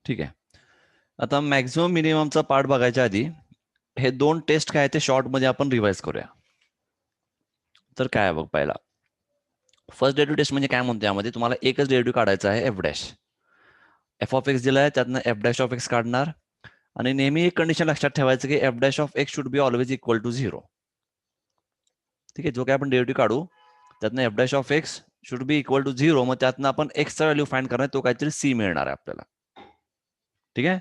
ठीक आहे. आता मॅक्झिमम मिनिममचा पार्ट बघायच्या आधी हे दोन टेस्ट काय ते शॉर्ट मध्ये आपण रिवाइज करूया. तर काय आहे बघ, पहिला फर्स्ट डेरिव्हेटिव्ह टेस्ट म्हणजे काय म्हणतो, यामध्ये तुम्हाला एकच डेरिव्हेटिव्ह काढायचा आहे, F dash. F of x दिलाय, त्यातनं एफ डॅश ऑफ एक्स काढणार. आणि नेहमी एक कंडिशन लक्षात ठेवायचं की F dash of X should be always equal to 0. ठीक आहे, जो काय आपण डेरिव्हेटिव्ह काढू त्यातनं F dash of X should be equal to 0. मग त्यातनं आपण एक्सचा व्हॅल्यू फाइंड करणार, तो काहीतरी सी मिळणार आहे आपल्याला. ठीक आहे,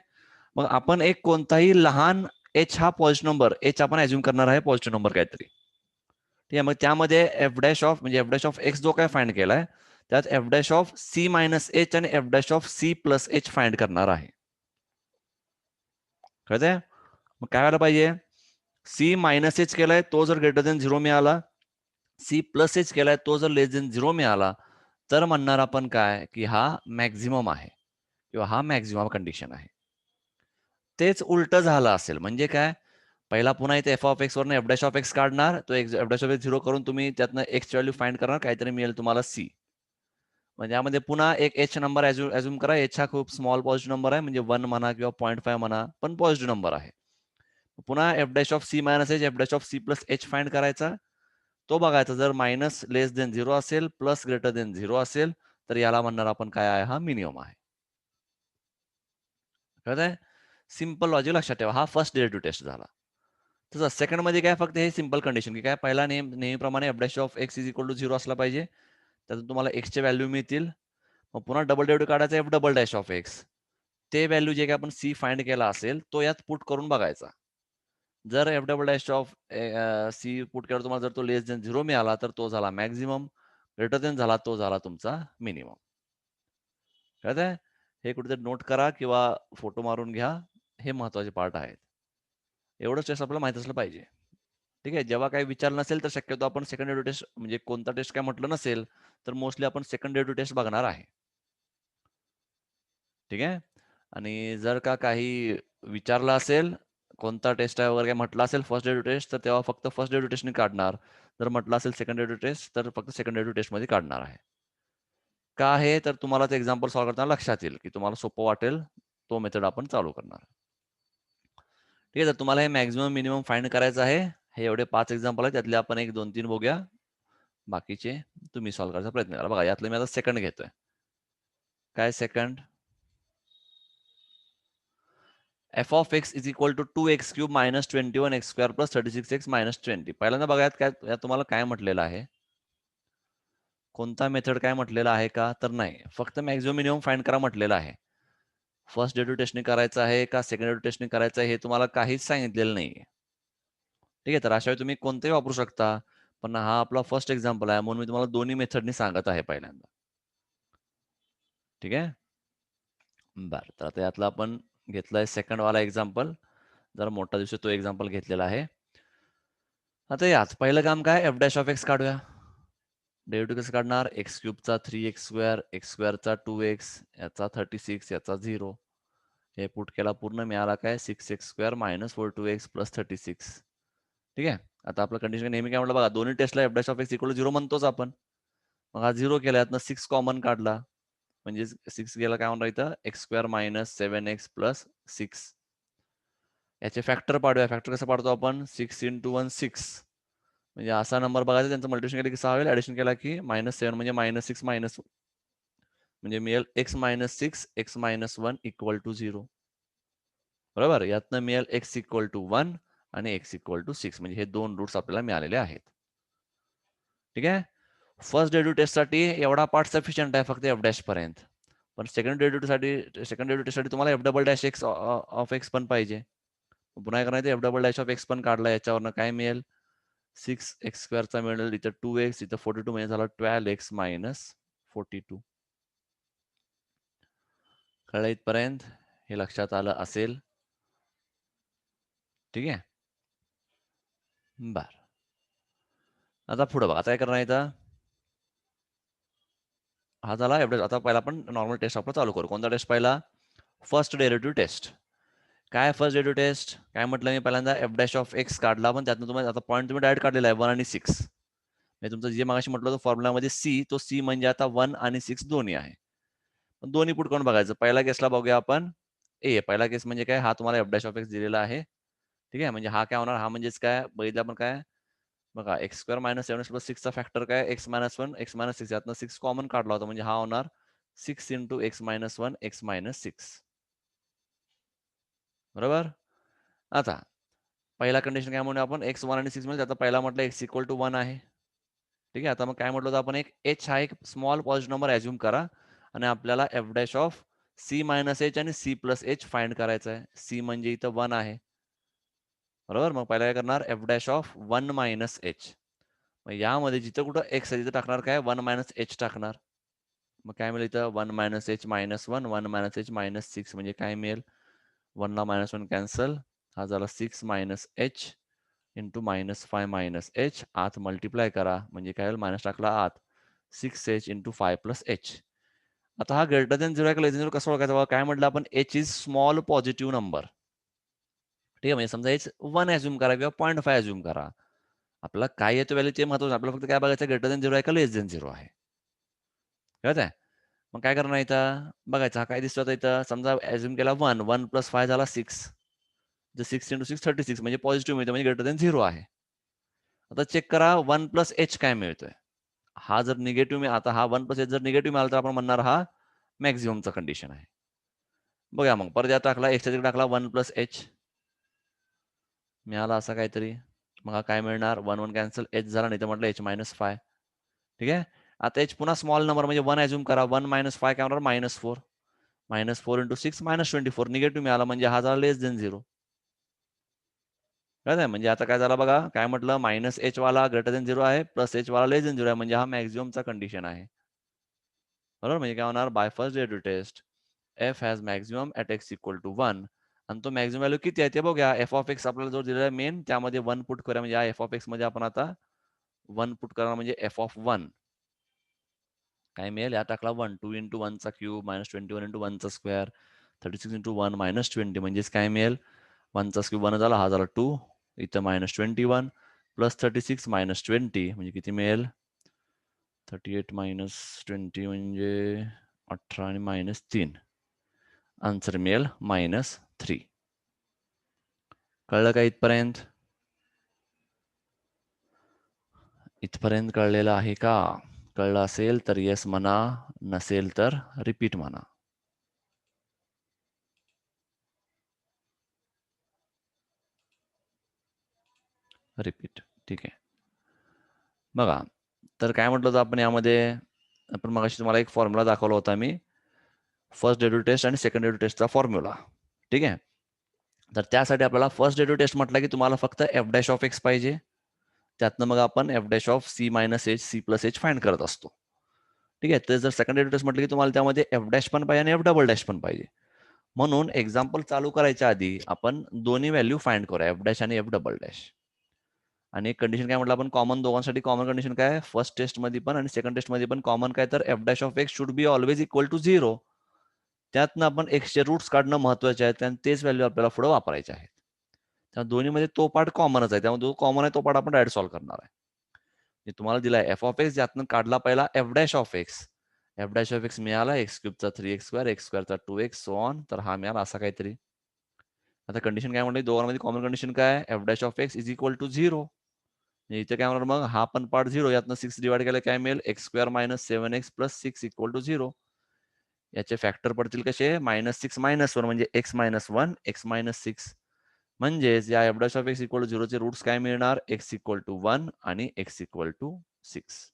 मग आपण एक कोणताही लहान एच हा पॉझिटिव्ह नंबर, एच आपण ऍज्युम करणार आहे पॉझिटिव्ह नंबर काहीतरी. ठीक आहे, मग त्यामध्ये एफ डॅश ऑफ म्हणजे एफ डॅश ऑफ एक्स जो काय फाइंड केलाय त्यात F dash of C minus H आणि F dash of C plus H find करणार आहे. कळतंय? मग काय व्हायला पाहिजे, सी मायनस एच केलाय तो जर ग्रेटर देन 0 मिळाला, सी प्लस एच केलाय तो जर लेस देन 0 मिळाला, तर म्हणणार आपण काय की हा मॅक्झिमम आहे किंवा हा मॅक्झिमम कंडिशन आहे. तेच उलट झालं असेल म्हणजे काय, पहिला पुन्हा इथे एफ ऑफ एक्स वरून एफ डॅश ऑफ एक्स काढणार, तो एफ डॅश ऑफ एक्स 0 करून तुम्ही त्यातनं एक्स व्हॅल्यू फाइंड करणार, काहीतरी मिळेल तुम्हाला सी. म्हणजे यामध्ये पुन्हा एक एच नंबर ऍज्युम करा. एच हा खूप स्मॉल पॉझिटिव्ह नंबर आहे, म्हणजे 1 म्हणा किंवा 0.5 म्हणा, पण पॉझिटिव्ह नंबर आहे. पुन्हा F dash of C minus H, F dash of C plus H find करायचा. तो बघायचा, जर मायनस लेस देन 0 असेल, प्लस ग्रेटर देन 0 असेल, तर याला म्हणणार आपण काय आहे, हा मिनिमम आहे. कळतंय? सिंपल लॉजिक लक्षात ठेवा. हा फर्स्ट डेरिव्हेटिव्ह टेस्ट झाला. तसं सेकंड मध्ये काय, फक्त हे सिंपल कंडिशन की काय, पहिला नेहमीप्रमाणे F dash of X is equal to 0 असला पाहिजे, त्यातून तुम्हाला एक्सचे व्हॅल्यू मिळतील. मग पुन्हा डबल डेरिव्हेटिव्ह काढायचा, F double dash of x. ते व्हॅल्यू जे काय आपण सी फाइंड केला असेल तो यात पुट करून बघायचा. जर F double dash of C put केला तुम्हाला, जर तो लेस देन 0 मिळाला तर तो झाला मॅक्झिमम, ग्रेटर देन झाला तो झाला तुमचा मिनिमम. कळतंय? हे कुठेतरी नोट करा किंवा फोटो मारून घ्या, हे महत्वाचे पार्ट आहेत. एवढंच टेस्ट आपल्याला माहित असलं पाहिजे. ठीक आहे, जेव्हा काही विचार नसेल तर शक्यतो आपण सेकंड डेरिव्हेटिव्ह टेस्ट म्हणजे कोणता टेस्ट काय म्हटलं नसेल तर मोस्टली आपण सेकंड डेरिव्हेटिव्ह टेस्ट बघणार आहे. ठीक आहे, आणि जर का काही विचारलं असेल कोणता टेस्ट आहे वगैरे काय म्हटलं असेल फर्स्ट डेरिव्हेटिव्ह टेस्ट, तर तेव्हा फक्त फर्स्ट डेरिव्हेटिव्ह टेस्टने काढणार. जर म्हटलं असेल सेकंड डेरिव्हेटिव्ह टेस्ट तर फक्त सेकंड डेरिव्हेटिव्ह टेस्ट मध्ये काढणार आहे. का आहे तर तुम्हाला ते एक्झाम्पल सॉल्व्ह करताना लक्षात येईल की तुम्हाला सोपं वाटेल, तो मेथड आपण चालू करणार. ठीक आहे, तर तुम्हाला हे मॅक्झिमम मिनिमम फाइंड करायचं आहे. हे एवढे 5 एक्झाम्पल आहेत, त्यातले आपण 1, 2, 3 बघूया. बाकीचे तुम्ही सॉल्व्ह करायचा प्रयत्न करा. बघा, यातलं मी आता सेकंड घेतोय. काय second, F of X is equal to 2x cube minus 21x square plus 36x minus 20. पहिल्यांदा बघा यात तुम्हाला काय म्हटलेलं आहे, कोणता मेथड काय म्हटलेला आहे का, तर नाही, फक्त मॅक्झिमम मिनिमम फाइंड करा म्हटलेलं आहे. फर्स्ट डेरिव्हेटिव्ह टेस्टने करायचं आहे का सेकंड डेरिव्हेटिव्ह टेस्टने करायचं आहे हे तुम्हाला काहीच सांगितलेलं नाहीये. ठीक आहे, तर अशा वेळी तुम्ही कोणतेही वापरू शकता, पण हा आपला फर्स्ट एक्झाम्पल आहे म्हणून मी तुम्हाला दोन्ही मेथडनी सांगत आहे पहिल्यांदा. ठीक आहे, बरं, तर आता यातला आपण घेतलाय सेकंड वाला एक्झाम्पल. जरा मोठा दिवशी तो एक्झाम्पल घेतलेला आहे. आता यात पहिलं काम काय, एफ डॅश ऑफ एक्स काढूया. डेरिव्हेटिव्ह कसं काढणार, एक्स क्यूबचा 3x स्क्वेअर, एक्स स्क्वेअरचा 2x, याचा 36, याचा 0. हे पुट केला पूर्ण, मिळाला काय 6x square minus 42x plus 36. ठीक आहे, आता आपलं कंडिशन नेहमी काय म्हटलं बघा, दोन्ही टेस्टला F dash of X equal to 0 म्हणतोच आपण. मग हा 0 केला, यातनं 6 कॉमन काढला, म्हणजे 6 गेला, काय म्हणणार इथं x square minus 7x plus 6. याचे फॅक्टर पाडूया. फॅक्टर कसं पाडतो आपण, 6 इंटू 1 6. म्हणजे असा नंबर बघायचा, त्यांचं मल्टिप्लिकेशन केलं की 6 होईल, ऍडिशन केला की -7 म्हणजे -6 मायनस, म्हणजे मिळेल x minus 6 x minus 1 equal to 0. बरोबर, यातनं मिळेल x इक्वल टू 1 आणि x इक्वल टू 6. म्हणजे हे दोन रूट्स आपल्याला मिळालेले आहेत. ठीक आहे, फर्स्ट डेरिव्हेटिव्ह टेस्टसाठी एवढा पार्ट सफिशियंट आहे, फक्त एफ डॅश पर्यंत. पण सेकंड डेरिव्हेटिव्ह टेस्टसाठी तुम्हाला F double dash x of x पण पाहिजे. पुन्हा काय करायचं, F double dash of x पण काढला, याच्यावरनं काय मिळेल 6x स्क्वेअरचा मिळेल, इथं 2x, इथं 42 म्हणजे झाला 12x मायनस 42. कळलं इथपर्यंत, हे लक्षात आलं असेल. ठीक आहे, बर, आता पुढे बघा, आता काय करणार इथं, हा झाला आता पहिला आपण नॉर्मल टेस्ट आपण चालू करू. कोणता टेस्ट पहिला, फर्स्ट डेरिव्हेटिव्ह टेस्ट. काय फर्स्ट डेरिव्हेटिव्ह टेस्ट, काय म्हटलं मी पहिल्यांदा एफ डॅश ऑफ एक्स काढला, पण त्यातनं तुम्हाला आता पॉईंट तुम्ही डायरेक्ट काढलेला आहे 1 आणि 6. म्हणजे तुमचं जे मागाशी म्हटलं होतं फॉर्म्युलामध्ये सी, तो सी म्हणजे आता 1 आणि 6 दोन्ही आहे. दोन्ही पुट करून बघायचं. पहिला केसला बघूया आपण, ए. पहिला केस म्हणजे काय, हा तुम्हाला एफ डॅश ऑफ एक्स दिलेला आहे. ठीक आहे, म्हणजे हा काय होणार, हा म्हणजेच काय बघितलं आपण काय बघा, X square minus 7x plus 6चा फॅक्टर काय एक्स मायनस 1 एक्स मायनस 6 यातनं 6 कॉमन काढला होता, म्हणजे हा होणार 6 into x minus 1 X minus 6. बरोबर. आता पहिला कंडिशन काय म्हणूया आपण, x 1 आणि 6 म्हणजे आता पहिला म्हटलं x इक्वल टू 1 आहे. ठीक आहे, आता मग काय म्हटलं होतं आपण, एक h हा एक स्मॉल पॉझिटिव्ह नंबर ॲझ्युम करा आणि आपल्याला F dash of c minus H आणि c प्लस एच फाइंड करायचं आहे. c म्हणजे इथं 1 आहे. बरोबर. मग पहिला काय करणार, F dash of 1 minus H. मग यामध्ये जिथं कुठं x आहे तिथं टाकणार काय, 1 मायनस एच टाकणार. मग काय मिळेल इथं, 1 minus H minus 1 1 minus H minus 6 म्हणजे काय मिळेल, 1 ला मायनस 1 कॅन्सल, हा झाला 6 minus H into minus 5 minus H, आत मल्टिप्लाय करा म्हणजे काय होईल, मायनस टाकला आत 6h इंटू 5 प्लस एच. आता हा ग्रेटर दॅन 0 आहे का लेस दॅन 0 कसं ओळखायचं बघा, काय म्हटलं आपण, H is small positive number. ठीक आहे, म्हणजे समजा एच 1 ॲझ्युम करा किंवा 0.5 ॲझ्युम करा. आपल्याला काय येतो व्हॅल्यू ते महत्वाचं, आपल्याला फक्त काय बघायचं, ग्रेटर दॅन 0 आहे का लेस दॅन 0 आहे. कळत आहे. मग काय करणार इथं बघायचं, हा काय दिसतो आता इथं, समजा ॲझ्युम केला 1 1 प्लस 5 झाला 6, जर 6 इंटू 6 36 म्हणजे पॉझिटिव्ह मिळतं, म्हणजे ग्रेटर दॅन 0 आहे. आता चेक करा 1 प्लस एच काय मिळतोय. हा जर निगेटिव्ह, आता हा 1 प्लस एच जर निगेटिव्ह मिळाला तर आपण म्हणणार हा मॅक्झिममचा कंडिशन आहे. बघा मग परत यात टाकला, एक्सच्या जागी टाकला 1 प्लस एच, मिळाला असा काहीतरी. मग हा काय मिळणार, 1 1 कॅन्सल, एच झाला, नाही तर म्हटलं एच मायनस 5. ठीक आहे. आता एच पुन्हा स्मॉल नंबर म्हणजे 1 ॲझ्युम करा, 1 मायनस 5 काय होणार, minus 4. Minus 4 into 6 minus 24 negative मिळाला, म्हणजे हा झाला लेस देन 0. कळत आहे. म्हणजे आता काय झालं बघा, काय म्हटलं, मायनस एच वाला ग्रेटर देन 0 आहे, प्लस एच वाला लेस देन 0 आहे, म्हणजे हा मॅक्झिममचा कंडिशन आहे. बरोबर. म्हणजे काय होणार, by first derivative test F has maximum at X equal to 1, आणि तो मॅक्झिमम व्हॅल्यू किती आहे ते बघूया. एफ ऑफ एक्स आपल्याला जो दिलेला आहे मेन, त्यामध्ये 1 पुट करूया, म्हणजे या एफ ऑफ एक्स मध्ये आपण आता 1 पुट करणार, म्हणजे एफ ऑफ 1 काय मिळेल, या टाकला 1 2 इंटू 1 चा क्यूब मायनस 21 इंटू 1 चा स्क्वेअर 36 इंटू 1 मायनस 20, म्हणजेच काय मिळेल, 1 चा क्यूब 1 झाला, हा झाला 2, इथं मायनस 21 प्लस 36 मायनस 20 म्हणजे किती मिळेल, 38 मायनस 20 म्हणजे 18 आणि मायनस 3, आन्सर मिळेल -3. कळलं का इथपर्यंत? इथपर्यंत कळलेलं आहे का? कळलं असेल तर येस म्हणा, नसेल तर रिपीट म्हणा. रिपीट. ठीक आहे. बघा, तर काय म्हटलं होतं आपण यामध्ये, आपण मगाशी तुम्हाला एक फॉर्म्युला दाखवला होता मी, फर्स्ट डेरिव्हेटिव्ह टेस्ट आणि सेकंड डेरिव्हेटिव्ह टेस्टचा फॉर्म्युला. ठीक आहे. तर त्यासाठी आपल्याला फर्स्ट डेरिव्हेटिव्ह टेस्ट म्हटलं की तुम्हाला फक्त एफ डॅश ऑफ एक्स पाहिजे. त्यातनं मग आपण F dash of C minus H C plus H find करत असतो. ठीक आहे. तर जर सेकंड डेरिव्हेटिव्ह टेस्ट म्हटलं की तुम्हाला त्यामध्ये एफ डॅश पण पाहिजे आणि एफ डबल डॅश पण पाहिजे. म्हणून एक्झाम्पल चालू करायच्या आधी आपण दोन्ही व्हॅल्यू फाइंड करूया, एफ डॅश आणि एफ डबल डॅश. आणि एक कंडिशन काय म्हटलं आपण, कॉमन दोघांसाठी कॉमन कंडिशन काय, फर्स्ट टेस्ट मध्ये पण आणि सेकंड टेस्ट मध्ये पण कॉमन काय, तर F dash of X should be always equal to 0. त्यातनं आपण एक्सचे रूट्स काढणं महत्वाचे आहे आणि तेच व्हॅल्यू आपल्याला पुढे वापरायचे आहेत. त्या दोन्हीमध्ये तो पार्ट कॉमनच आहे, त्यामुळे जो कॉमन आहे तो पार्ट आपण डायरेक्ट सॉल्व्ह करणार आहे. तुम्हाला दिलाय एफ ऑफ एक्स, ज्यातनं काढला पहिला F dash of X. F dash of X मिळाला, एक्स क्यूबचा 3x स्क्वेअर, एक्स स्क्वेअरचा 2x सो ऑन, तर हा मिळाला असा काहीतरी. आता कंडिशन काय म्हणते, दोघांमध्ये कॉमन कंडिशन काय, F dash of X is equal to 0. इथे काय म्हणणार मग, हा पण पार्ट 0, यातनं 6 डिवाइड केलं काय मिळेल, X square minus 7x plus 6 equal to 0. याचे फॅक्टर पडतील कसे, -6 -1 म्हणजे x -1 x -6. म्हणजेच या F dash of X equal to 0 चे रूट्स काय मिळणार, x इक्वल टू 1 आणि x इक्वल टू 6.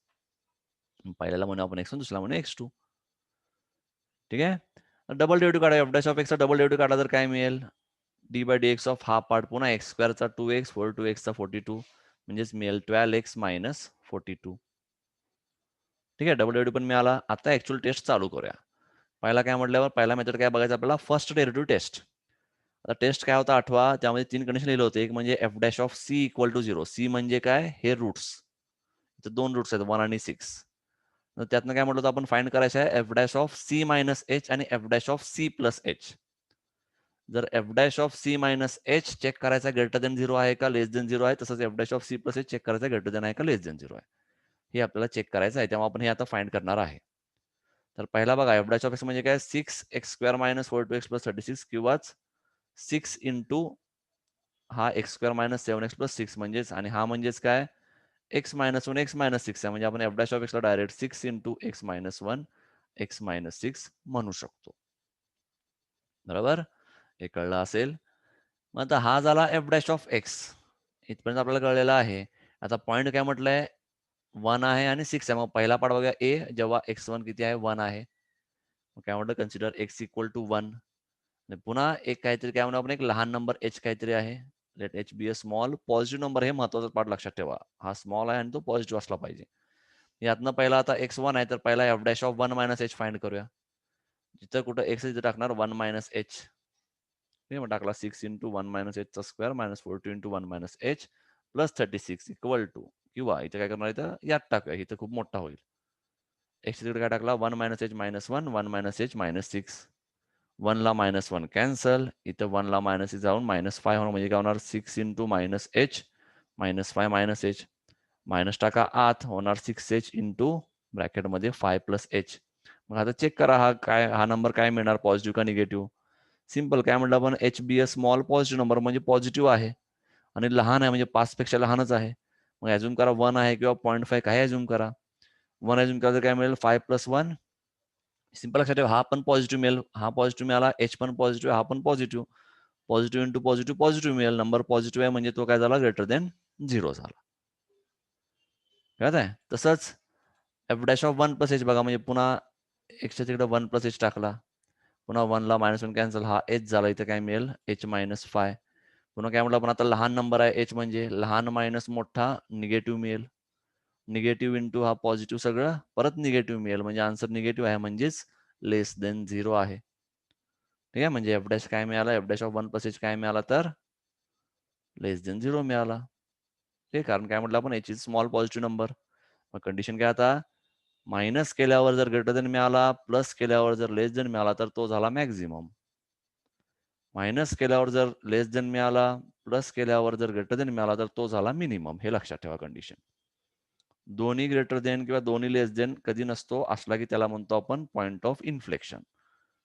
पहिल्याला म्हणू आपण x1, दुसऱ्याला म्हणू x2. ठीक आहे. डबल डेरिव्हेटिव्ह काढा, एफ डॅश ऑफ एक्सचा डबल डेरिव्हेटिव्ह काढला तर काय मिळेल, D by D X of हा पार्ट पुन्हा एक्स स्क्वेअरचा 2x 2x चा 42 म्हणजेच मिळेल 12x मायनस 42. ठीक आहे. डबल डेरिव्हेटिव्ह पण मिळाला. आता ऍक्च्युअल टेस्ट चालू करूया. पहिला काय म्हटल्यावर पहिला मेथड काय बघायचं आपल्याला, फर्स्ट डेरिव्हेटिव्ह टेस्ट. आता टेस्ट काय होता आठवा, त्यामध्ये 3 कंडिशन लिहिलं होतं. एक म्हणजे F dash of C equal to 0. C म्हणजे काय, हे रूट्स. इथं 2 रूट्स आहेत, 1 आणि 6. त्यातनं काय म्हटलं होतं आपण, फाइंड करायचं आहे F dash of C minus H आणि F dash of C plus H. जर F dash of C minus H check करायचा ग्रेटर देन 0 आहे का लेस देन 0 आहे, तसंच F dash of C plus H check करायचा ग्रेटर देन आहे का लेस देन 0 आहे, हे आपल्याला चेक करायचं आहे. तेव्हा आपण हे आता फाइंड करणार आहे. तर पहिला बघा एफ डॅश ऑफ एक्स म्हणजे काय 6x² - 42x + 36 किंवाच 6 इंटू हा x² - 7x + 6 म्हणजेच आणि हा म्हणजेच काय x - 1 x - 6 आहे म्हणजे आपण एफ डॅश ऑफ एक्सला डायरेक्ट 6 इंटू x - 1 x - 6 म्हणू शकतो. बरोबर? हे कळलं असेल. मग आता हा झाला एफ डॅश ऑफ एक्स. इथपर्यंत आपल्याला कळलेलं आहे. आता पॉइंट काय म्हटलंय 1 आहे आणि 6 आहे. मग पहिला पार्ट बघा ए जेव्हा x1 किती आहे 1 आहे. मग काय म्हटलं कन्सिडर x इक्वल टू 1 आणि पुन्हा एक काहीतरी काय म्हणू आपण एक लहान नंबर h काहीतरी आहे. Let h be a small positive number हे महत्वाचा पार्ट लक्षात ठेवा. हा स्मॉल आहे आणि तो पॉझिटिव्ह असला पाहिजे. यातनं पहिला आता x1 आहे तर पहिला F dash of 1 - h find करूया. जिथं कुठं x तिथं टाकणार 1 - h. मग टाकला 6 इंटू 1 - h चा square - 42 into 1 - h plus 36 equal to किंवा इथं काय करणार इथं यात टाकूया इथं खूप मोठा होईल. x तिकडे काय टाकला 1 - h - 1 1 - h - 6 1 ला -1 कॅन्सल इथं 1 ला मायनस जाऊन -5 होणार म्हणजे काय होणार 6 इंटू -h -5 -h मायनस टाका आत होणार 6h इंटू ब्रॅकेटमध्ये 5 प्लस h. मग आता चेक करा हा नंबर काय मिळणार पॉझिटिव्ह का निगेटिव्ह. सिंपल काय म्हटलं आपण एच बी ए स्मॉल पॉझिटिव्ह नंबर म्हणजे पॉझिटिव्ह आहे आणि लहान आहे म्हणजे 5 पेक्षा लहानच आहे. मग अजूम करा 1 आहे किंवा 0.5 काही अजूम करा. 1 अजूम करा तर काय मिळेल 5 + 1 सिंपल लक्षात ठेवा हा पण पॉझिटिव्ह मिळेल हा पॉझिटिव्ह मिळाला एच पण पॉझिटिव्ह हा पण positive positive into positive positive मिळेल नंबर पॉझिटिव्ह आहे म्हणजे तो काय झाला ग्रेटर दॅन 0 झाला. कळत आहे तसंच एफ डॅश ऑफ 1 + h बघा म्हणजे पुन्हा एक्सच्या तिकडे 1 + h टाकला पुन्हा 1 ला -1 कॅन्सल हा h झाला इथं काय मिळेल h - 5 पुन्हा काय म्हटलं आपण आता लहान नंबर आहे h म्हणजे लहान मायनस मोठा निगेटिव्ह मिळेल निगेटिव्ह इंटू हा पॉझिटिव्ह सगळं परत निगेटिव्ह मिळेल म्हणजे आन्सर निगेटिव्ह आहे म्हणजेच लेस देन 0 आहे. ठीक आहे म्हणजे एफ डॅश काय मिळाला एफ डॅश ऑफ 1 + h काय मिळाला तर लेस देन 0 मिळाला. ठीक आहे कारण काय म्हटलं आपण h is small positive number. मग कंडिशन काय आता मायनस केल्यावर जर ग्रेटर देन मिळाला प्लस केल्यावर जर लेस देन मिळाला तर तो झाला मॅक्झिमम. मायनस केल्यावर जर लेस देन मिळाला प्लस केल्यावर जर ग्रेटर देन मिळाला तर तो झाला मिनिमम. हे लक्षात ठेवा कंडिशन. दोन्ही ग्रेटर देन किंवा दोन्ही लेस देन कधी नसतो असला की त्याला म्हणतो आपण पॉईंट ऑफ इन्फ्लेक्शन.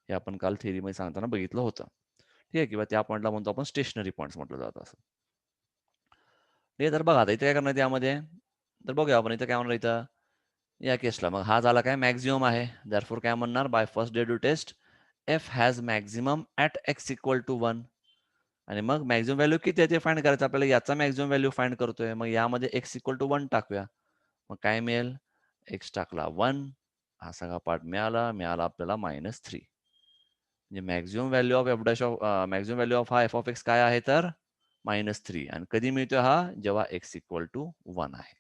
हे आपण काल थेरीमध्ये सांगताना बघितलं होतं. ठीक आहे किंवा त्या पॉईंटला म्हणतो आपण स्टेशनरी पॉईंट म्हटलं जातं असं. ठीक आहे तर बघा आता इथे काय करणार यामध्ये तर बघूया आपण इथं काय म्हणणार इथं या केसला मग हा झाला काय मॅक्झिमम आहे दॅरफोर काय म्हणणार by first day to test F has maximum at x equal to 1 आणि मग मॅक्झिमम व्हॅल्यू किती आहे ते फाइंड करायचं आपल्याला याचा मॅक्झिमम व्हॅल्यू फाइंड करतोय मग यामध्ये x इक्वल टू 1 टाकूया मग काय मिळेल x टाकला 1 हा सगळा पार्ट मिळाला आपल्याला -3 म्हणजे maximum value of F dash of maximum value of हा एफ ऑफ एक्स काय आहे तर -3 आणि कधी मिळतोय हा जेव्हा x इक्वल टू 1 आहे.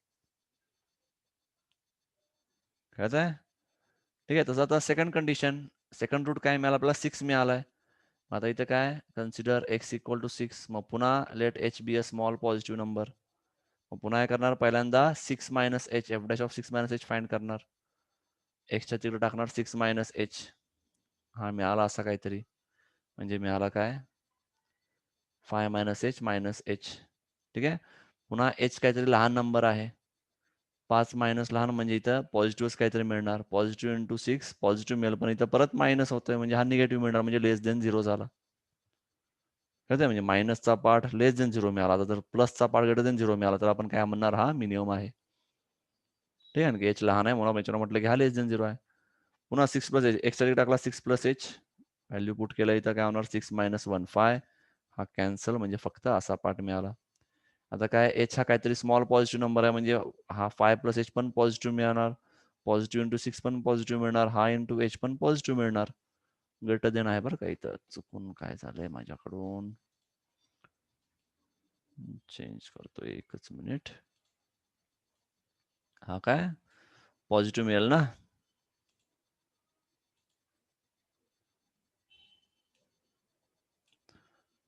कळत आहे ठीक आहे तसं आता सेकंड कंडिशन सेकंड रूट काय मिळाला आपल्याला 6 मिळालाय. आता इथं काय कन्सिडर x इक्वल टू 6 मग पुन्हा let h be a small positive number मग पुन्हा काय करणार पहिल्यांदा 6 - h F dash of 6 - h find करणार एक्सच्या तिकडे टाकणार 6 - h हा मिळाला असा काहीतरी म्हणजे मिळाला काय 5 - h -h ठीक आहे पुन्हा h काहीतरी लहान नंबर आहे 5 मायनस लहान म्हणजे इथं पॉझिटिव्ह काहीतरी मिळणार पॉझिटिव्ह इंटू 6 पॉझिटिव्ह मिळेल पण इथं परत मायनस होतोय म्हणजे हा निगेटिव्ह मिळणार म्हणजे लेस देन 0 झाला. कळतंय म्हणजे मायनसचा पार्ट लेस देन 0 मिळाला तर प्लसचा पार्ट ग्रेटर देन 0 मिळाला तर आपण काय म्हणणार हा मिनिमम आहे. ठीक आहे ना h लहान आहे म्हणून याच्यावर म्हटलं की हा लेस देन 0 आहे. पुन्हा 6 प्लस h एक्स टाकला 6 प्लस h व्हॅल्यू पुट केलं इथं काय होणार 6 - 1 5 हा कॅन्सल म्हणजे फक्त असा पार्ट मिळाला. आता काय h हा काहीतरी स्मॉल पॉझिटिव्ह नंबर आहे म्हणजे हा 5 प्लस h पण पॉझिटिव्ह मिळणार पॉझिटिव्ह इंटू 6 पण पॉझिटिव्ह मिळणार हा इंटू h पण पॉझिटिव्ह मिळणार ग्रेटर देन आहे बरं का इथं चुकून काय झालंय माझ्याकडून चेंज करतो एकच मिनिट हा काय पॉझिटिव्ह मिळेल ना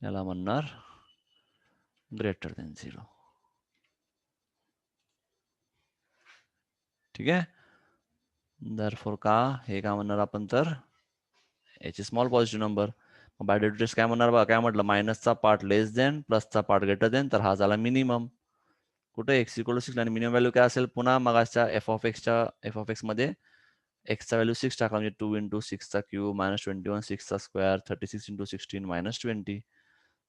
याला म्हणणार ग्रेटर देन 0 ठीक आहे दरफोर का हे काय म्हणणार आपण तर h small positive number by that काय म्हणणार बघा काय म्हटलं मायनसचा पार्ट लेस देन प्लसचा पार्ट ग्रेटर देन तर हा झाला मिनिमम कुठे x इक्वल टू 6 आणि मिनिमम व्हॅल्यू काय असेल पुन्हा मगाच्या एफ ऑफ एक्स मध्ये एक्सचा व्हॅल्यू 6 टाकला म्हणजे 2 इंटू 6चा क्यूब मायनस 21 6चा स्क्वेअर 36 इंटू 16 मायनस 20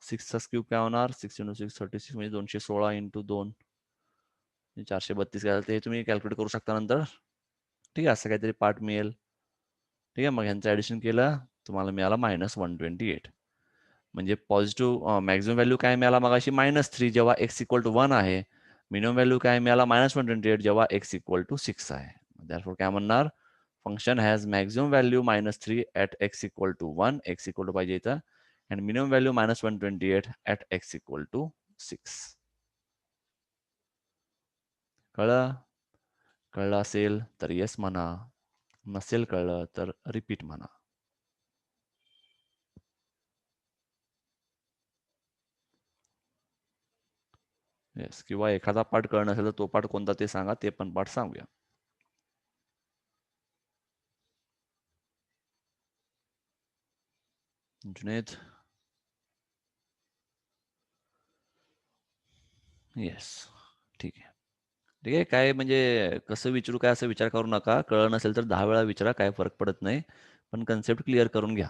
6चा क्यूब काय होणार 6 इंटू 6 36 म्हणजे 216 इंटू 2 432 काय ते तुम्ही कॅल्क्युलेट करू शकता नंतर. ठीक आहे, असं काहीतरी पार्ट मिळेल. ठीक आहे, मग ह्यांचं ऍडिशन केलं तुम्हाला मिळाला -128. म्हणजे पॉझिटिव्ह मॅक्झिमम व्हॅल्यू काय मिळाला मगाशी -3 जेव्हा x इक्वल टू 1 आहे. मिनिमम व्हॅल्यू काय मिळाला -128 जेव्हा x इक्वल टू 6 आहे. त्यामुळे काय म्हणणार function has maximum value -3 at x equal to 1 x equal to पाहिजे इथं and minimum value -128 at x equal to 6. कळलं? कळलं असेल तर येस म्हणा, नसेल कळलं तर रिपीट म्हणा. येस, किंवा एखादा पार्ट कळलं नसेल तर तो पार्ट कोणता ते सांगा, ते पण पार्ट सांगूया. जुनेद. येस, ठीक आहे. ठीक आहे, काय म्हणजे कसं विचारू काय असं विचार करू नका. कळलं नसेल तर 10 वेळा विचारा, काय फरक पडत नाही. पण कन्सेप्ट क्लिअर करून घ्या.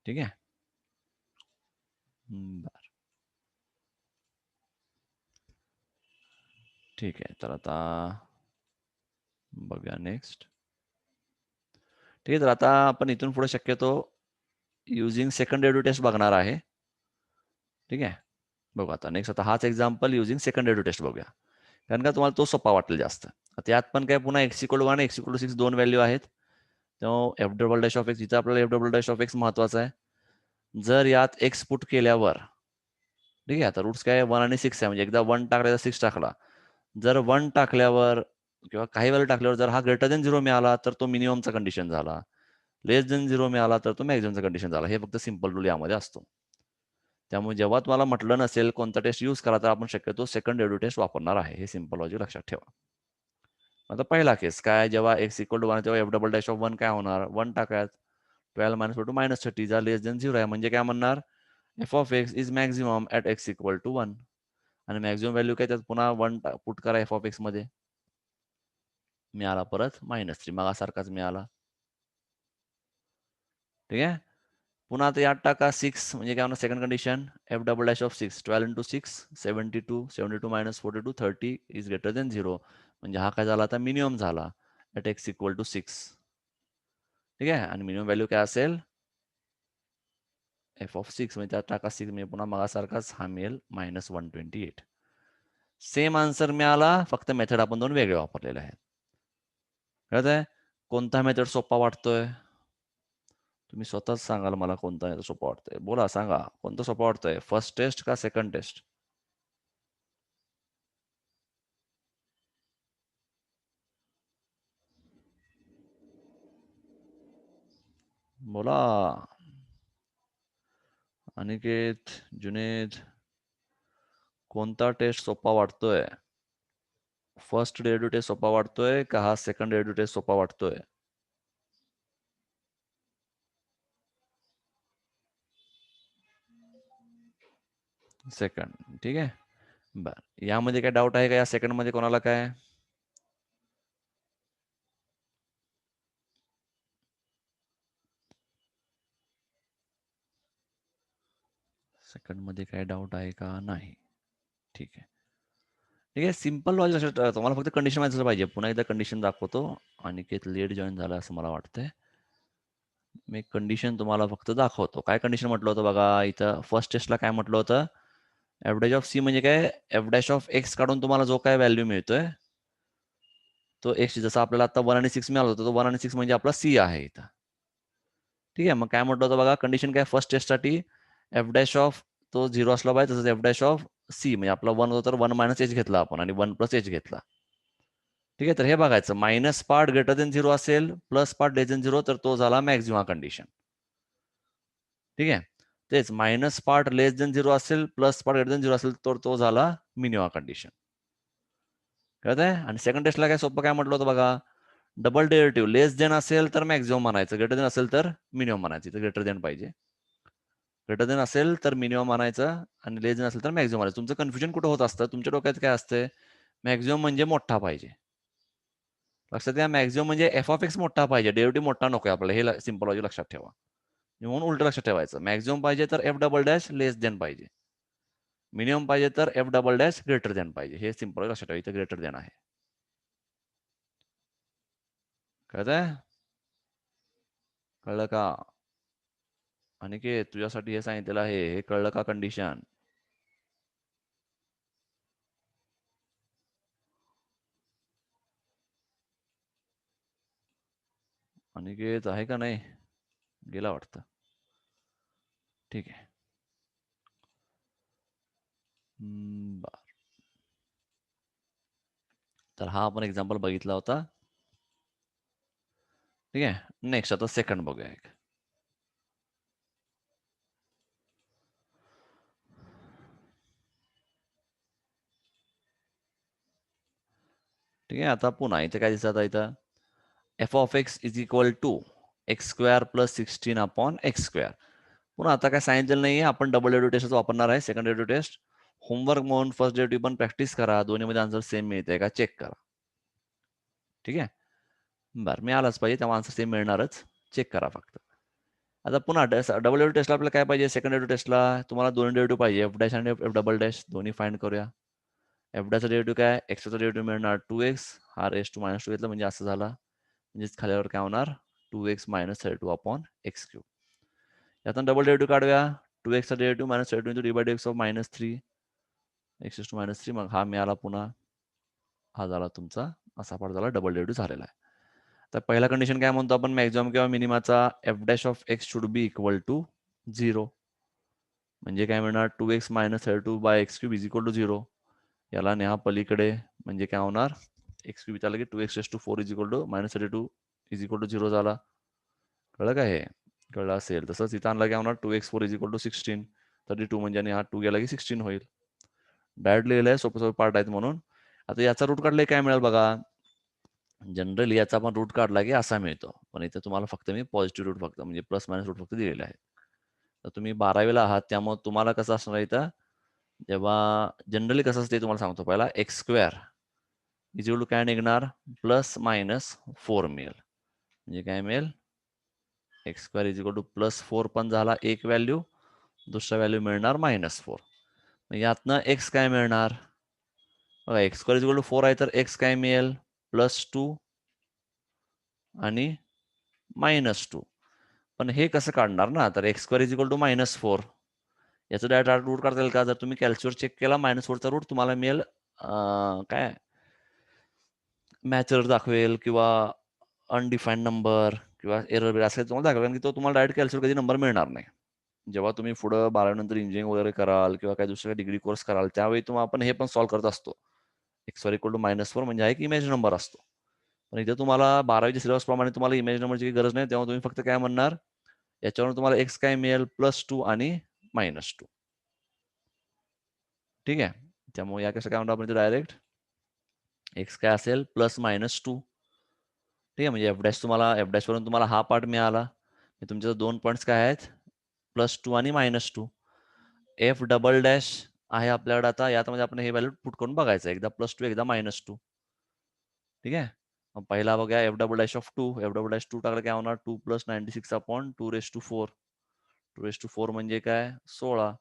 ठीक आहे. बरं. ठीक आहे, तर आता बघूया नेक्स्ट. ठीक आहे, तर आता आपण इथून पुढे शक्यतो युजिंग सेकंड डेरिव्हेटिव्ह टेस्ट बघणार आहे. ठीक आहे, बघू आता नेक्स्ट. आता हाच example using second derivative test बघूया, कारण का तुम्हाला तो सोपा वाटेल जास्त. त्यात पण काय पुन्हा x equal to 1 x equal to 6 दोन व्हॅल्यू आहेत. तेव्हा F double dash of X, इथं आपल्याला F double dash of X महत्वाचा आहे. जर यात एक्स पुट केल्यावर, ठीक आहे, आता रूट्स काय 1 आणि 6 आहे, म्हणजे एकदा 1 टाकला तर 6 टाकला. जर 1 टाकल्यावर किंवा काही व्हॅल्यू टाकल्यावर जर हा ग्रेटर दॅन 0 मिळाला तर तो मिनिममचा कंडिशन झाला. लेस दॅन 0 मिळाला तर तो मॅक्झिममचा कंडिशन झाला. हे फक्त सिंपल रूल यामध्ये असतो. त्यामुळे जेव्हा तुम्हाला म्हटलं नसेल कोणता टेस्ट यूज करा तर आपण शक्यतो सेकंड डेरिव्हेटिव्ह टेस्ट वापरणार आहे. हे सिंपल लॉजिक लक्षात ठेवा. आता पहिला केस काय, जेव्हा x इक्वल टू 1 तेव्हा एफ डबल डॅश ऑफ 1 काय होणार 1 टाकायत. 12 मायनस टू -30 जा लेस दॅन 0 आहे, म्हणजे काय म्हणणार F of X is maximum at x equal to 1. आणि मॅक्झिमम व्हॅल्यू काय त्यात पुन्हा 1 पुट करा एफ ऑफ एक्स मध्ये, मिळाला परत -3 मागासारखाच मिळाला. ठीक आहे, पुन्हा आता यात टाका 6 म्हणजे काय होणार second condition F double dash of 6 12 into 6 72 minus 42 30 is greater than 0, म्हणजे हा काय झाला आता मिनिमम झाला ॲट x इक्वल टू 6. ठीक आहे, आणि मिनिमम व्हॅल्यू काय असेल एफ ऑफ 6 म्हणजे त्यात टाका 6 म्हणजे पुन्हा मागासारखाच हा मिळेल -128. सेम आन्सर मिळाला, फक्त मेथड आपण दोन वेगळे वापरलेले आहेत. कळत आहे? कोणता मेथड सोपा वाटतोय? तुम्ही स्वतःच सांगाल मला कोणता मेथड सोपा वाटतोय. बोला, सांगा कोणता सोपा वाटतोय, फर्स्ट टेस्ट का सेकंड टेस्ट? बोला. अनिकेत, जुनेद, कोणता टेस्ट सोपा वाटतोय? फर्स्ट डेरिव्हेटिव्ह टेस्ट सोपा वाटतोय का हा सेकंड डेरिव्हेटिव्ह टेस्ट सोपा वाटतोय? सेकंड. ठीक आहे, बर. यामध्ये काय डाऊट आहे का या सेकंड मध्ये कोणाला काय? सेकंड मध्ये काय डाऊट आहे का? नाही. ठीक आहे. ठीक आहे, सिंपल लॉजिक लक्षात ठेवा. तुम्हाला फक्त कंडिशन माहिती असलं पाहिजे. पुन्हा एकदा कंडिशन दाखवतो. अनिकेत लेट जॉईन झाला असं मला वाटतंय. मी कंडिशन तुम्हाला फक्त दाखवतो. काय कंडिशन म्हटलं होतं बघा, इथं फर्स्ट टेस्टला काय म्हटलं होतं, एफ डॅश ऑफ सी म्हणजे काय, एफ डॅश ऑफ एक्स काढून तुम्हाला जो काय व्हॅल्यू मिळतोय तो एक्स, जसं आपल्याला आता 1 आणि 6 मिळाला होता, तो 1 आणि 6 म्हणजे आपला सी आहे इथं. ठीक आहे, मग काय म्हटलं होतं बघा, कंडिशन काय फर्स्ट टेस्टसाठी एफ डॅश ऑफ तो 0 असला पाहिजे, तसंच एफ डॅश ऑफ सी म्हणजे आपला 1 होता तर 1 मायनस एच घेतला आपण आणि 1 प्लस एच घेतला. ठीक आहे, तर हे बघायचं मायनस पार्ट ग्रेटर देन 0 असेल, प्लस पार्ट लेस देन 0 तर तो झाला मॅक्झिमा कंडिशन. ठीक आहे, तेच मायनस पार्ट लेस देन 0 असेल, प्लस पार्ट ग्रेटर देन 0 असेल तर तो झाला मिनिमा कंडिशन. कळत आहे? आणि सेकंड टेस्टला काय सोपं काय म्हटलं होतं बघा, डबल डेरिव्हेटिव्ह लेस देन असेल तर मॅक्झिमम म्हणायचं, ग्रेटर देन असेल तर मिनिमम म्हणायचं. इथं ग्रेटर देन पाहिजे. ग्रेटर देन असेल तर मिनिमम म्हणायचं आणि लेस देन असेल तर मॅक्झिमम म्हणायचं. तुमचं कन्फ्युजन कुठं होत असतं, तुमच्या डोक्यात काय असतं, मॅक्झिमम म्हणजे मोठा पाहिजे, लक्षात घ्या, मॅक्झिमम म्हणजे एफ ऑफ एक्स मोठा पाहिजे, डेरिव्हेटिव्ह मोठा नको आपल्याला, हे सिंपल लॉजिक लक्षात ठेवा. म्हणून उलट लक्षात ठेवायचं, मॅक्झिमम पाहिजे तर F double dash less than पाहिजे, मिनिमम पाहिजे तर F double dash greater than पाहिजे. हे सिंपल लक्षात ठेवा, इथं ग्रेटर देन आहे. कळतंय? कळलं का? अनिकेत, तुझ्यासाठी हे सांगितलेलं आहे, हे कळलं का कंडिशन? अनिकेत आहे का नाही? गेला वाटतं. ठीक आहे. बर, तर हा आपण एक्झाम्पल बघितला होता. ठीक आहे, नेक्स्ट आता सेकंड बघूया एक. ठीक आहे, आता पुन्हा इथे काय दिसत आहे, इथं F of X is equal to X square plus 16 upon X square. पुन्हा आता काय सांगितलेलं नाही, आपण डबल डेरिव्हेटिव्ह टेस्ट वापरणार आहे, सेकंड डेरिव्हेटिव्ह टेस्ट. होमवर्क म्हणून फर्स्ट डेरिव्हेटिव्ह पण प्रॅक्टिस करा, दोन्हीमध्ये आन्सर सेम मिळते का चेक करा. ठीक आहे, बरं मिळालाच पाहिजे, तेव्हा आन्सर सेम मिळणारच, चेक करा फक्त. आता पुन्हा डबल डेरिव्हेटिव्ह टेस्टला आपल्याला काय पाहिजे, सेकंड डेरिव्हेटिव्ह टेस्टला तुम्हाला दोन डेरिव्हेटिव्ह पाहिजे, एफ डॅश आणि एफ डबल डॅश दोन्ही फाइंड करूया. एफ डॅशचा डेरिव्हेटिव्ह काय, एक्सचा डेरिव्हेटिव्ह मिळणार 2x, हा रेस टू मायनस 2 घेतला म्हणजे असं झाला, म्हणजेच खाल्यावर काय होणार 2x minus 32 upon X cube. यातून डबल डेरिव्हेटिव्ह काढूया, 2x चा derivative minus 32 into D by D X of minus 3 X to minus 3, मग हा मिळाला, पुन्हा हा झाला तुमचा, असा पार्ट झाला, डबल डेरिव्हेटिव्ह झालेला आहे. तर पहिला कंडिशन काय म्हणतो आपण, मॅक्झिमम किंवा मिनिमाचा F dash of X should be equal to 0. म्हणजे काय मिळणार, 2x minus 32 by X cube is equal to 0. याला न्या पलीकडे, म्हणजे काय होणार, एक्स क्यूब विचारलं की 2x raise to 4 is equal to minus 32 is equal to 0 झाला. कळलं का? हे कळलं असेल. तसंच इथं आणला काय होणार, 2x4 इज इक्वल टू 16, 32 म्हणजे, आणि हा 2 गेला की 16 होईल. डायरेक्ट लिहिलंय, सोपे सोपे पार्ट आहेत म्हणून. आता याचा रूट काढला काय मिळेल बघा. जनरली याचा आपण रूट काढला की असा मिळतो, पण इथे तुम्हाला फक्त मी पॉझिटिव्ह रूट फक्त म्हणजे प्लस मायनस रूट फक्त दिलेले आहे. तर तुम्ही 12वीला आहात, त्यामुळे तुम्हाला कसं असणार इथं, जेव्हा जनरली कसं असते तुम्हाला सांगतो, पहिला X square is equal to काय निघणार, प्लस मायनस 4 मिळेल. म्हणजे काय मिळेल, X square is equal to plus 4 पण झाला एक व्हॅल्यू, दुसरा व्हॅल्यू मिळणार -4. मग यातनं एक्स काय मिळणार बघा, X square is equal to 4 आहे, तर एक्स काय मिळेल +2 आणि -2. पण हे कसं काढणार ना, तर X square is equal to -4, याचं डायरेक्ट रूट काढता येईल का? जर तुम्ही कॅल्क्युलेटर चेक केला, -4चा रूट तुम्हाला मिळेल काय मॅच दाखवेल किंवा अनडिफाईन्ड नंबर किंवा एरर बिर असं तुम्हाला दाखवेल, कारण की तो तुम्हाला डायरेक्ट कॅल्क्युलेटर कधी नंबर मिळणार नाही. जेव्हा तुम्ही पुढं 12वी नंतर इंजिनिअरिंग वगैरे कराल किंवा काही दुसऱ्या डिग्री कोर्स कराल, त्यावेळी तुम्हाला आपण हे पण सॉल्व्ह करत असतो. एक्स वाय इक्वल टू -4 म्हणजे एक इमेज नंबर असतो. पण इथे तुम्हाला 12वीच्या सिलेबस प्रमाणे तुम्हाला इमेज नंबरची गरज नाही, तेव्हा तुम्ही फक्त काय म्हणणार, याच्यावरून तुम्हाला एक्स काय मिळेल +2 आणि -2. ठीक आहे, त्यामुळे या कसं काय म्हणतो आपण डायरेक्ट एक्स काय असेल +-2. ठीक आहे, म्हणजे एफ डॅश तुम्हाला, एफ डॅश वरून तुम्हाला हा पार्ट मिळाला. तुमचे 2 पॉईंट्स काय आहेत, +2 आणि -2. एफ डबल डॅश आहे आपल्याकडे, आता यामध्ये आपण हे व्हॅल्यू पुट करून बघायचं, एकदा +2 एकदा -2. ठीक आहे, मग पहिला बघा F double dash of 2, F double dash 2 टाकलं काय होणार, 2 + 96 अपॉन 2⁴. 2⁴ म्हणजे काय 16,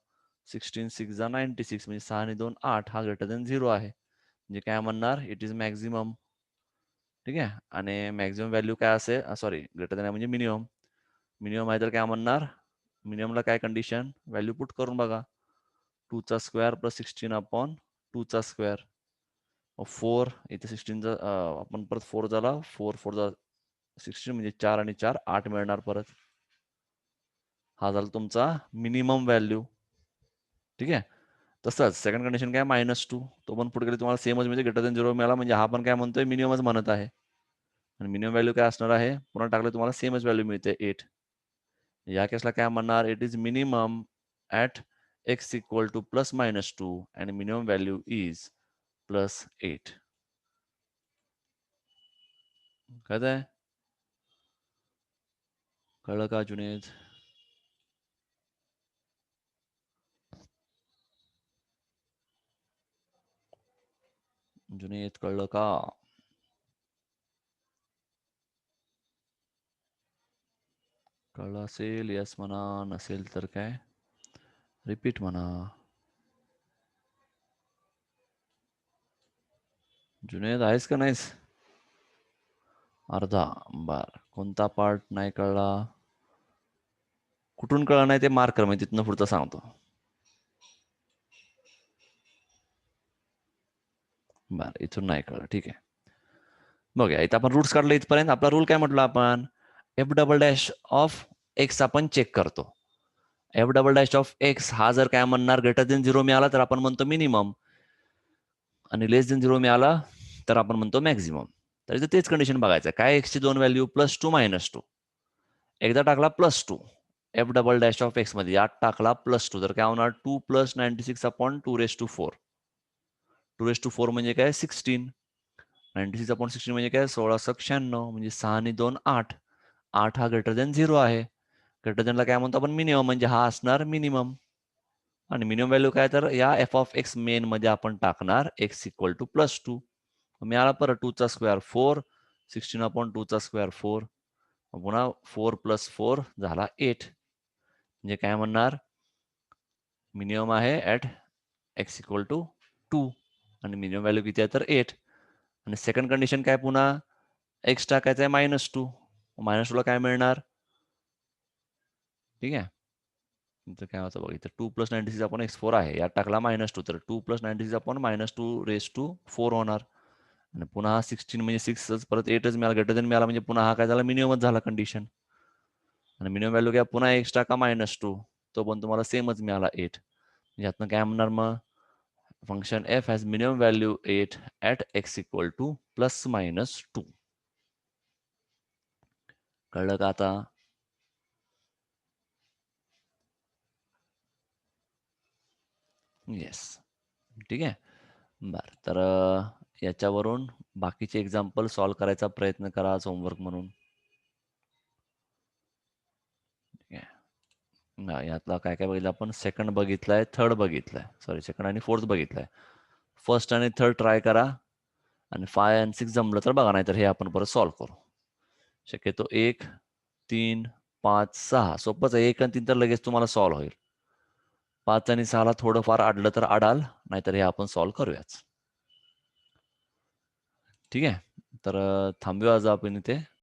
16 6 जा 96, म्हणजे 6 आणि 2 8, हा ग्रेटर दॅन 0 आहे. म्हणजे काय म्हणणार, इट इज मॅक्झिमम. ठीक आहे, आणि मॅक्झिमम व्हॅल्यू काय असेल, सॉरी ग्रेटर दॅन म्हणजे मिनिमम. मिनिमम आहे तर काय म्हणणार, मिनिममला काय कंडिशन, व्हॅल्यू पुट करून बघा, 2चा स्क्वेअर + 16 अपॉन 2चा स्क्वेअर. 4 इथे 16चा आपण परत 4 झाला, 4 4 जा 16 म्हणजे 4 आणि 4 8 मिळणार परत. हा झाला तुमचा मिनिमम व्हॅल्यू. ठीक आहे, तसंच सेकंड कंडिशन काय -2, तो पण पुढे गेले तुम्हाला सेमच म्हणजे ग्रेटर दॅन 0 मिळाला, म्हणजे हा पण काय म्हणतोय मिनिममच म्हणत आहे. आणि मिनिमम व्हॅल्यू काय असणार आहे, पुन्हा टाकलं तुम्हाला सेमच व्हॅल्यू मिळते 8. या केसला काय म्हणणार, it is minimum at X equal to +-2 आणि मिनिमम व्हॅल्यू इज +8. कळतंय? कळलं का जुनेद? जुनेद कळलं का? कळलं असेल यस म्हणा, नसेल तर काय रिपीट म्हणा. जुनेद आहेस का नाहीस? अर्धा. बर, कोणता पार्ट नाही कळला? कुठून कळलं नाही ते मार्क कर, मी तिथनं पुढचं सांगतो. बर, इथून नाही कळलं, ठीक आहे. बघूया, इथं आपण रूट्स काढले इथपर्यंत. आपला रूल काय म्हटलं आपण? F double dash of x आपण चेक करतो. F double dash of x हा जर काय म्हणणार ग्रेटर देन 0 मिळाला तर आपण म्हणतो मिनिमम, आणि लेस देन 0 मिळाला तर आपण म्हणतो मॅक्झिमम. तर इथं तेच कंडिशन बघायचं. काय एक्सची दोन व्हॅल्यू +2 -2. एकदा टाकला +2 F double dash of x मध्ये, यात टाकला +2 तर काय होणार? 2 + 96/2^4. 2^4 म्हणजे काय? 16. 96/16 म्हणजे काय? 1696 म्हणजे 6 आणि 2 8. 8 हा ग्रेटर देन 0 आहे. ग्रेटर देनला काय म्हणतो आपण? मिनिमम, म्हणजे हा असणार मिनिमम. आणि मिनिमम व्हॅल्यू काय? तर या एफ ऑफ एक्स मेन मध्ये आपण टाकणार x = +2. मिळाला परत 2 चा स्क्वेअर 4, 16/2 चा स्क्वेअर 4, पुन्हा 4 + 4 झाला 8. म्हणजे काय म्हणणार? मिनिमम आहे ॲट x = 2 आणि मिनिमम व्हॅल्यू किती आहे? तर 8. आणि सेकंड कंडिशन काय? पुन्हा x टाकायचा आहे -2. -2 ला काय मिळणार? ठीक आहे, इथं काय होतं बघ, इथं 2 + 96/x4 आहे, यात टाकला -2 तर 2 + 96/-2^4 होणार. आणि पुन्हा हा 16 म्हणजे 6 परत 8च मिळाला, ग्रेटर देन मिळाला, म्हणजे पुन्हा हा काय झाला? मिनिममच झाला कंडिशन. आणि मिनिमम व्हॅल्यू काय? पुन्हा x टाका -2, तो पण तुम्हाला सेमच मिळाला 8. यातनं काय म्हणणार मग? Function f has minimum value 8 at x = ±2. कळलं का आता? येस, ठीक आहे. बरं, तर याच्यावरून बाकीचे एक्झाम्पल सॉल्व करायचा प्रयत्न करा आज होमवर्क म्हणून. ठीक आहे. यातला काय काय बघितलं आपण? सेकंड बघितलाय, थर्ड बघितलाय, सॉरी सेकंड आणि फोर्थ बघितलाय. फर्स्ट आणि थर्ड ट्राय करा, आणि 5 आणि 6 जमलं तर बघा, नाही तर हे आपण परत सॉल्व करू. शक्यतो 1, 3, 5, 6 सोपंच आहे. 1 आणि 3 तर लगेच तुम्हाला सॉल्व होईल. 5 आणि 6 ला थोडंफार अडलं तर अडाल, नाहीतर हे आपण सॉल्व करूयाच. ठीक आहे, तर थांबूया आज आपण इथे.